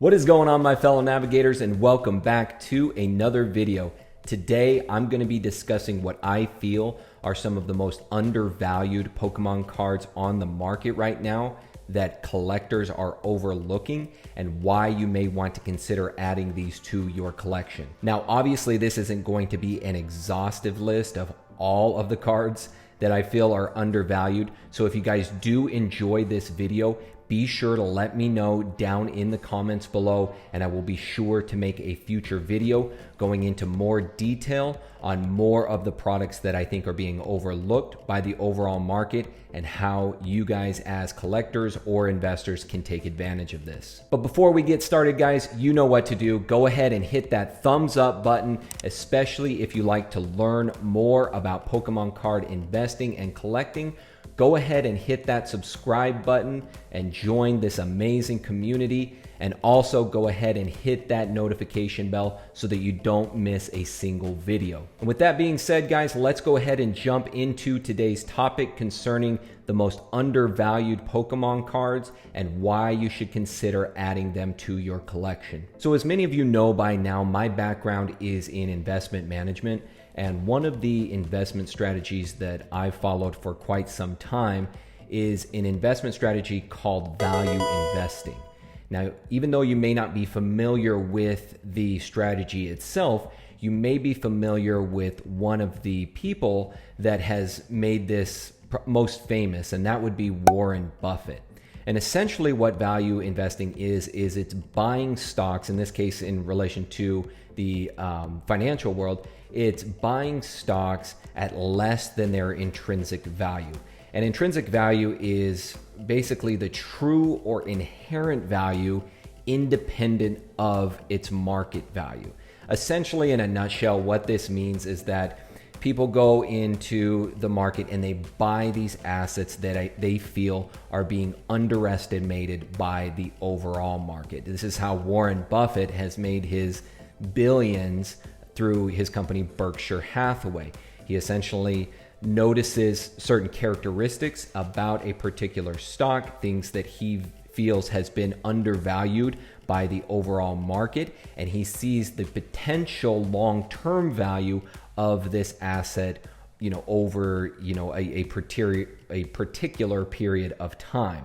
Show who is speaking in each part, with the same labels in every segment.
Speaker 1: What is going on, my fellow navigators, and welcome back to another video. Today I'm going to be discussing what I feel are some of the most undervalued Pokemon cards on the market right now that collectors are overlooking, and why you may want to consider adding these to your collection. Now obviously this isn't going to be an exhaustive list of all of the cards that I feel are undervalued, so if you guys do enjoy this video, be sure to let me know down in the comments below, and I will be sure to make a future video going into more detail on more of the products that I think are being overlooked by the overall market and how you guys as collectors or investors can take advantage of this. But before we get started, guys, you know what to do. Go ahead and hit that thumbs up button, especially if you like to learn more about Pokemon card investing and collecting. Go ahead and hit that subscribe button and join this amazing community. And also go ahead and hit that notification bell so that you don't miss a single video. And with that being said, guys, let's go ahead and jump into today's topic concerning the most undervalued Pokemon cards and why you should consider adding them to your collection. So as many of you know by now, my background is in investment management. And one of the investment strategies that I've followed for quite some time is an investment strategy called value investing. Now, even though you may not be familiar with the strategy itself, you may be familiar with one of the people that has made this most famous, and that would be Warren Buffett. And essentially what value investing is it's buying stocks, in this case in relation to the financial world, it's buying stocks at less than their intrinsic value. And intrinsic value is basically the true or inherent value independent of its market value. Essentially, in a nutshell, what this means is that people go into the market and they buy these assets that they feel are being underestimated by the overall market. This is how Warren Buffett has made his billions through his company Berkshire Hathaway. He essentially notices certain characteristics about a particular stock, things that he feels has been undervalued by the overall market, and he sees the potential long-term value of this asset, over a particular period of time.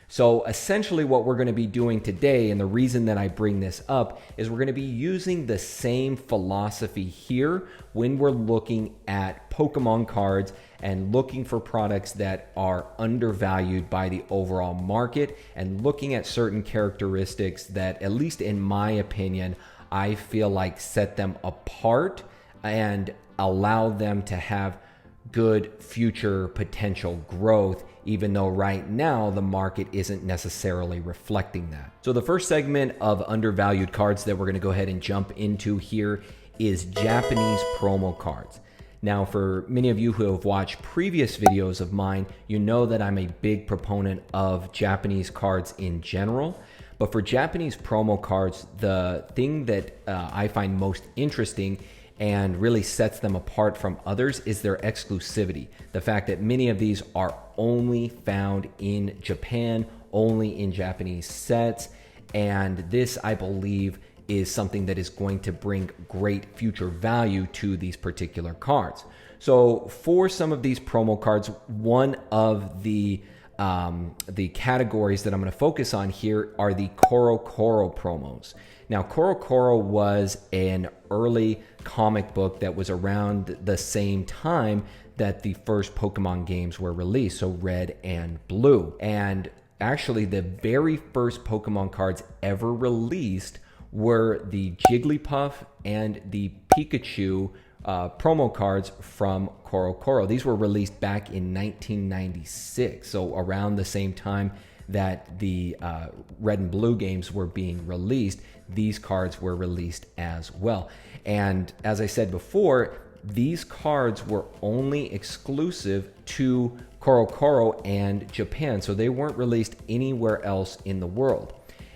Speaker 1: So essentially what we're going to be doing today, and the reason that I bring this up, is we're going to be using the same philosophy here when we're looking at Pokemon cards and looking for products that are undervalued by the overall market, and looking at certain characteristics that, at least in my opinion, I feel like set them apart and allow them to have good future potential growth, even though right now the market isn't necessarily reflecting that. So the first segment of undervalued cards that we're going to go ahead and jump into here is Japanese promo cards. Now, for many of you who have watched previous videos of mine, you know that I'm a big proponent of Japanese cards in general. But for Japanese promo cards, the thing that I find most interesting and really sets them apart from others is their exclusivity. The fact that many of these are only found in Japan, only in Japanese sets. And this, I believe, is something that is going to bring great future value to these particular cards. So for some of these promo cards, one of the categories that I'm going to focus on here are the Koro Koro promos. Now, Koro Koro was an early comic book that was around the same time that the first Pokemon games were released, so Red and Blue. And actually, the very first Pokemon cards ever released were the Jigglypuff and the Pikachu promo cards from Koro Koro. These were released back in 1996, so around the same time that the Red and Blue games were being released, these cards were released as well. And as I said before, these cards were only exclusive to Koro Koro and Japan, so they weren't released anywhere else in the world.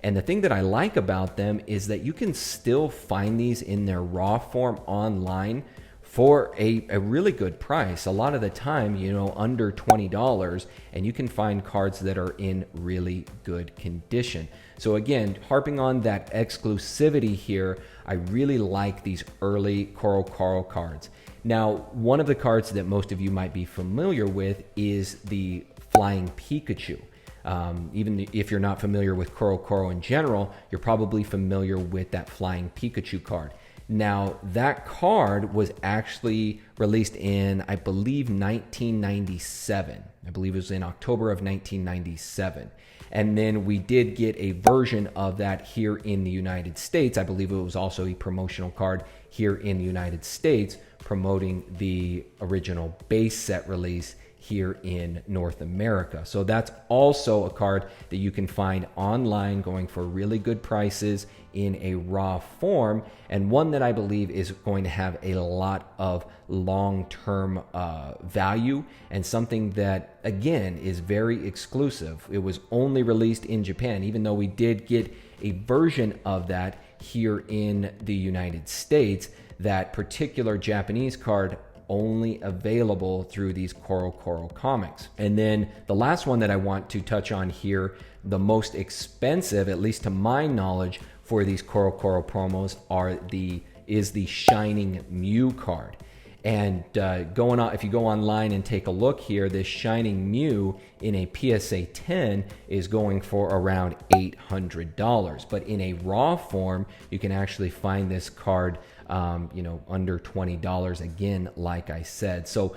Speaker 1: And the thing that I like about them is that you can still find these in their raw form online for a really good price. A lot of the time, under $20, and you can find cards that are in really good condition. So again, harping on that exclusivity here, I really like these early Coral cards. Now, one of the cards that most of you might be familiar with is the Flying Pikachu. Even if you're not familiar with Coral in general, you're probably familiar with that Flying Pikachu card. Now, that card was actually released in, I believe, 1997. I believe it was in October of 1997. And then we did get a version of that here in the United States. I believe it was also a promotional card here in the United States, promoting the original base set release here in North America. So that's also a card that you can find online going for really good prices in a raw form, and one that I believe is going to have a lot of long-term value, and something that again is very exclusive. It was only released in Japan, even though we did get a version of that here in the United States. That particular Japanese card only available through these Coral comics. And then the last one that I want to touch on here, the most expensive, at least to my knowledge, for these Coral promos is the Shining Mew card. And if you go online and take a look here, this Shining Mew in a PSA 10 is going for around $800. But in a raw form, you can actually find this card under $20 again, like I said. So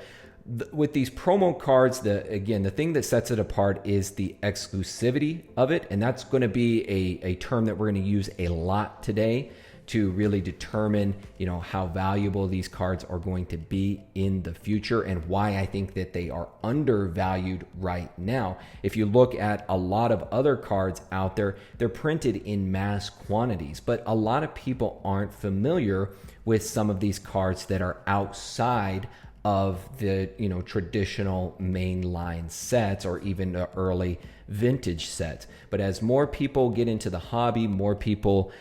Speaker 1: with these promo cards, the thing that sets it apart is the exclusivity of it. And that's going to be a term that we're going to use a lot today to really determine, how valuable these cards are going to be in the future, and why I think that they are undervalued right now. If you look at a lot of other cards out there, they're printed in mass quantities, but a lot of people aren't familiar with some of these cards that are outside of the traditional mainline sets, or even the early vintage sets. But as more people get into the hobby, more people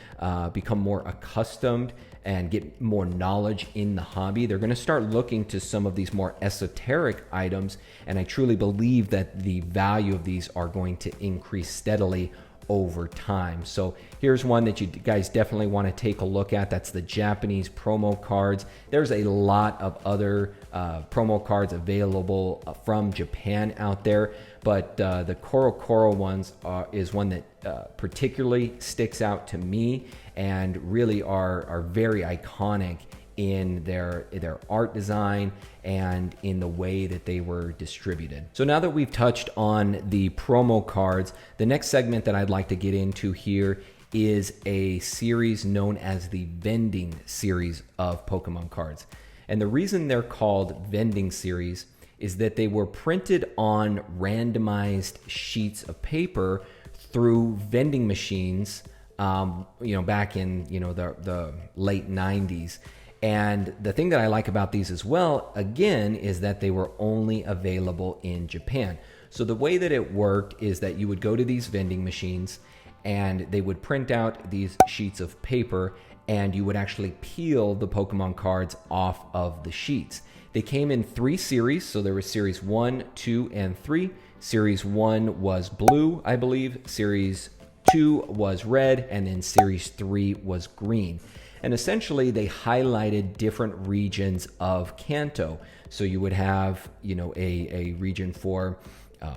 Speaker 1: become more accustomed and get more knowledge in the hobby, they're going to start looking to some of these more esoteric items, and I truly believe that the value of these are going to increase steadily over time. So here's one that you guys definitely want to take a look at. That's the Japanese promo cards. There's a lot of other promo cards available from Japan out there, but the Coral ones is one that particularly sticks out to me, and really are very iconic in their art design and in the way that they were distributed. So now that we've touched on the promo cards, the next segment that I'd like to get into here is a series known as the Vending Series of Pokemon cards. And the reason they're called Vending Series is that they were printed on randomized sheets of paper through vending machines, back in the late 90s. And the thing that I like about these as well, again, is that they were only available in Japan. So the way that it worked is that you would go to these vending machines and they would print out these sheets of paper, and you would actually peel the Pokemon cards off of the sheets. They came in 3 series. So there was series 1, 2, and 3. Series 1 was blue, I believe. Series 2 was red, and then series 3 was green. And essentially, they highlighted different regions of Kanto. So you would have, a region for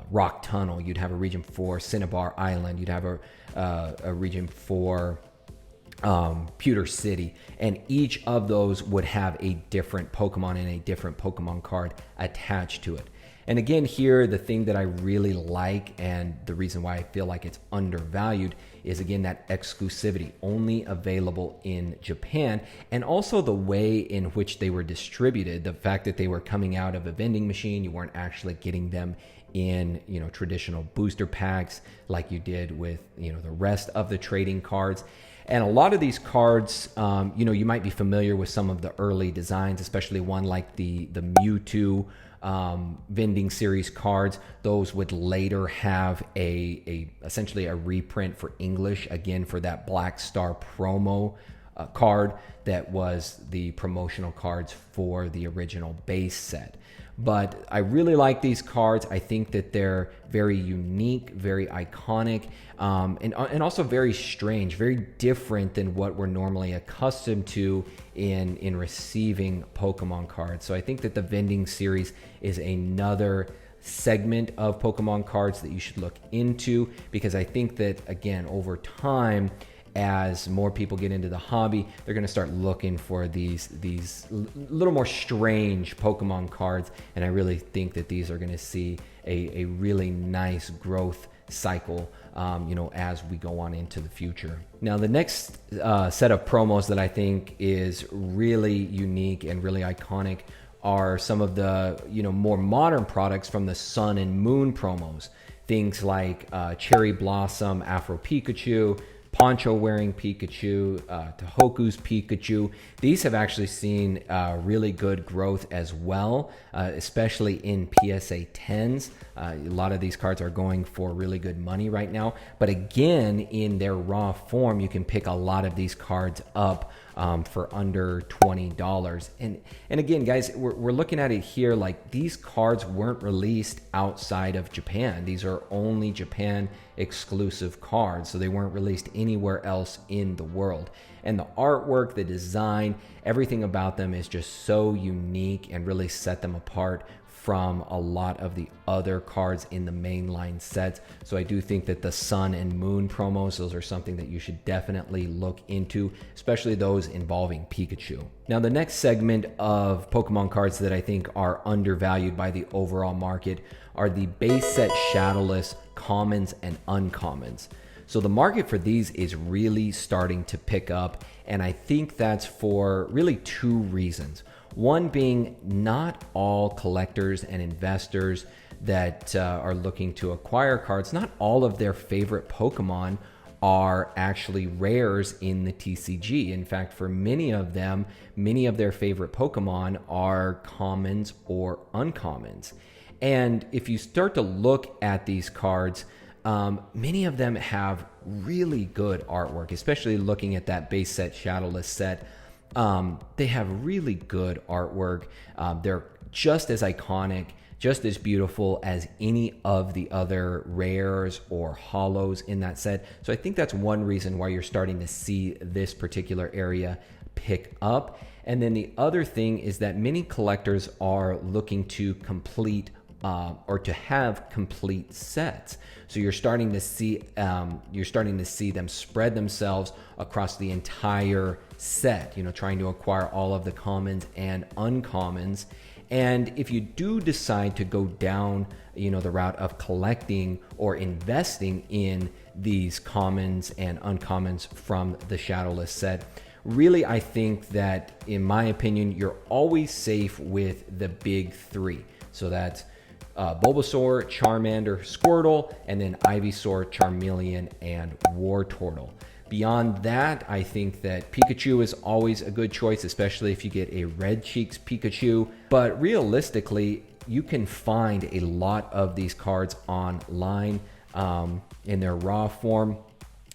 Speaker 1: Rock Tunnel. You'd have a region for Cinnabar Island. You'd have a region for Pewter City. And each of those would have a different Pokemon and a different Pokemon card attached to it. And again, here, the thing that I really like, and the reason why I feel like it's undervalued, is again that exclusivity, only available in Japan, and also the way in which they were distributed. The fact that they were coming out of a vending machine, you weren't actually getting them in traditional booster packs like you did with the rest of the trading cards. And a lot of these cards, you might be familiar with some of the early designs, especially one like the Mewtwo Vending Series cards. Those would later have essentially a reprint for English, again for that Black Star promo card that was the promotional cards for the original base set. But I really like these cards. I think that they're very unique, very iconic, and also very strange, very different than what we're normally accustomed to in receiving Pokemon cards. So I think that the Vending Series is another segment of Pokemon cards that you should look into, because I think that, again, over time, as more people get into the hobby, they're going to start looking for these little more strange Pokemon cards, and I really think that these are going to see a really nice growth cycle, as we go on into the future. Now, the next set of promos that I think is really unique and really iconic are some of the more modern products from the Sun and Moon promos. Things like Cherry Blossom Afro Pikachu, Poncho wearing Pikachu, Tohoku's Pikachu. These have actually seen really good growth as well, especially in PSA 10s. A lot of these cards are going for really good money right now. But again, in their raw form, you can pick a lot of these cards up for under $20. And again, guys, we're looking at it here like these cards weren't released outside of Japan. These are only Japan exclusive cards, so they weren't released anywhere else in the world. And the artwork, the design, everything about them is just so unique and really set them apart from a lot of the other cards in the mainline sets. So I do think that the Sun and Moon promos, those are something that you should definitely look into, especially those involving Pikachu. Now, the next segment of Pokemon cards that I think are undervalued by the overall market are the base set shadowless commons and uncommons. So the market for these is really starting to pick up, and I think that's for really two reasons. One being, not all collectors and investors that are looking to acquire cards, not all of their favorite Pokemon are actually rares in the TCG. In fact, for many of them, many of their favorite Pokemon are commons or uncommons. And if you start to look at these cards, many of them have really good artwork, especially looking at that base set shadowless set. They have really good artwork. They're just as iconic, just as beautiful as any of the other rares or hollows in that set. So I think that's one reason why you're starting to see this particular area pick up. And then the other thing is that many collectors are looking to complete or to have complete sets. So you're starting to see them spread themselves across the entire set, trying to acquire all of the commons and uncommons. And if you do decide to go down, the route of collecting or investing in these commons and uncommons from the shadowless set, really, I think that, in my opinion, you're always safe with the big three. So that's Bulbasaur, Charmander, Squirtle, and then Ivysaur, Charmeleon, and Wartortle. Beyond that, I think that Pikachu is always a good choice, especially if you get a Red Cheeks Pikachu. But realistically, you can find a lot of these cards online in their raw form,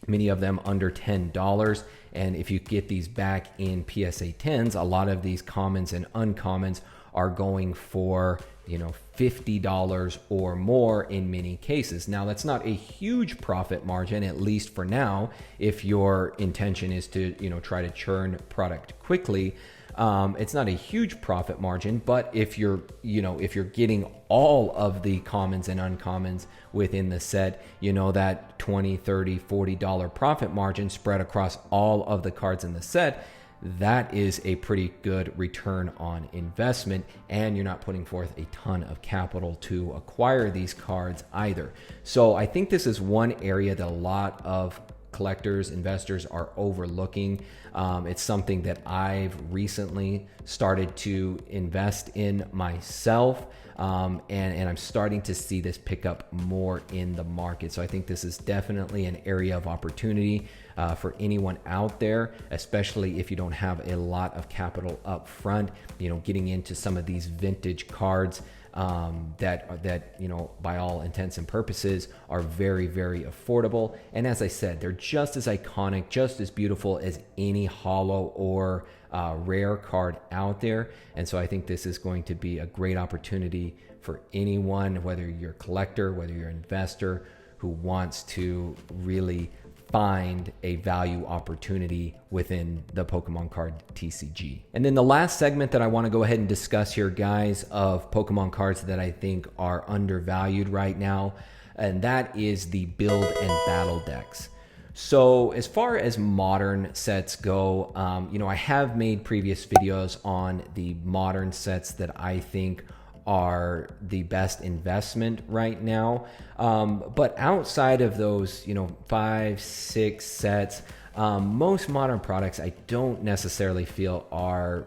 Speaker 1: many of them under $10. And if you get these back in PSA 10s, a lot of these commons and uncommons are going for $50 or more in many cases. Now, that's not a huge profit margin, at least for now, if your intention is to try to churn product quickly. It's not a huge profit margin, but if you're getting all of the commons and uncommons within the set, that $20, $30, $40 profit margin spread across all of the cards in the set, that is a pretty good return on investment, and you're not putting forth a ton of capital to acquire these cards either. So I think this is one area that a lot of collectors, investors are overlooking. It's something that I've recently started to invest in myself, and I'm starting to see this pick up more in the market. So I think this is definitely an area of opportunity for anyone out there, especially if you don't have a lot of capital up front. Getting into some of these vintage cards that you know, by all intents and purposes, are very, very affordable. And as I said, they're just as iconic, just as beautiful as any holo or rare card out there. And so I think this is going to be a great opportunity for anyone, whether you're a collector, whether you're an investor, who wants to really find a value opportunity within the Pokemon card TCG. And then the last segment that I want to go ahead and discuss here, guys, of Pokemon cards that I think are undervalued right now, and that is the build and battle decks. So as far as modern sets go, you know, I have made previous videos on the modern sets that I think are the best investment right now. But outside of those, you know, 5, 6 sets, most modern products I don't necessarily feel are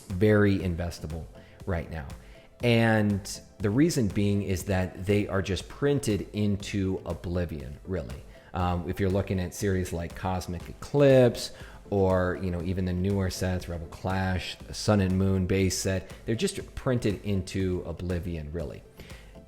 Speaker 1: very investable right now. And the reason being is that they are just printed into oblivion, really. If you're looking at series like Cosmic Eclipse, or, you know, even the newer sets, Rebel Clash, Sun and Moon base set, they're just printed into oblivion, really.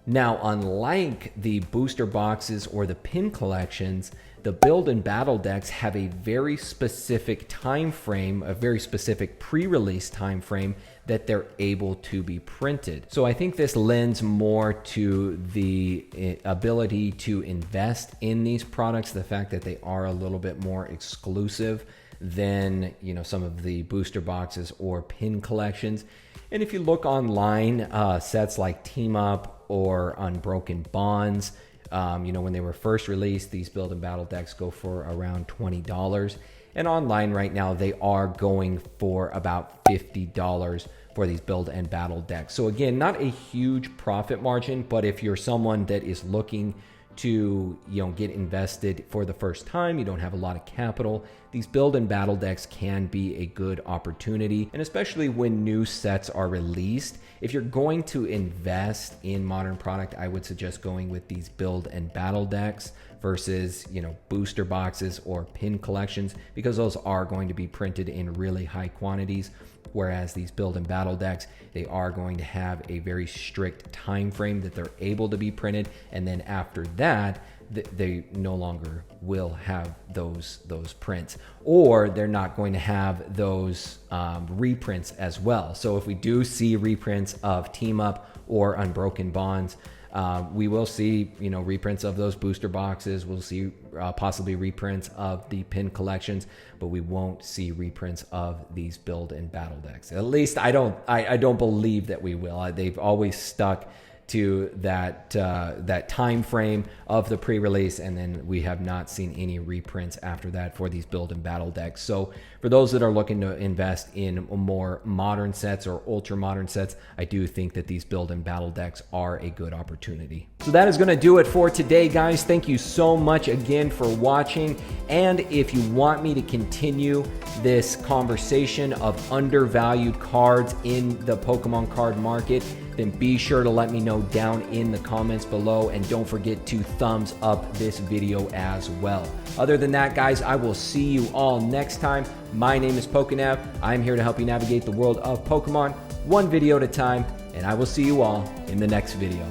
Speaker 1: Now, unlike the booster boxes or the pin collections, the build and battle decks have a very specific time frame, a very specific pre-release time frame that they're able to be printed. So I think this lends more to the ability to invest in these products, the fact that they are a little bit more exclusive than, you know, some of the booster boxes or pin collections. And if you look online, sets like Team Up or Unbroken Bonds, you know, when they were first released, these build and battle decks go for around $20. And online right now, they are going for about $50 for these build and battle decks. So again, not a huge profit margin, but if you're someone that is looking to, you know, get invested for the first time, you don't have a lot of capital, these build and battle decks can be a good opportunity. And especially when new sets are released, if you're going to invest in modern product, I would suggest going with these build and battle decks versus, you know, booster boxes or pin collections, because those are going to be printed in really high quantities. Whereas these build and battle decks, they are going to have a very strict time frame that they're able to be printed, and then after that, they no longer will have those prints, or they're not going to have those reprints as well. So if we do see reprints of Team Up or Unbroken Bonds, we will see, you know, reprints of those booster boxes. We'll see possibly reprints of the pin collections, but we won't see reprints of these build and battle decks. At least I don't believe that we will. They've always stuck to that time frame of the pre-release, and then we have not seen any reprints after that for these build and battle decks. So for those that are looking to invest in more modern sets or ultra modern sets, I do think that these build and battle decks are a good opportunity. So that is going to do it for today, guys. Thank you so much again for watching. And if you want me to continue this conversation of undervalued cards in the Pokemon card market, then be sure to let me know down in the comments below, and don't forget to thumbs up this video as well. Other than that, guys, I will see you all next time. My name is PokéNav. I'm here to help you navigate the world of Pokemon one video at a time, and I will see you all in the next video.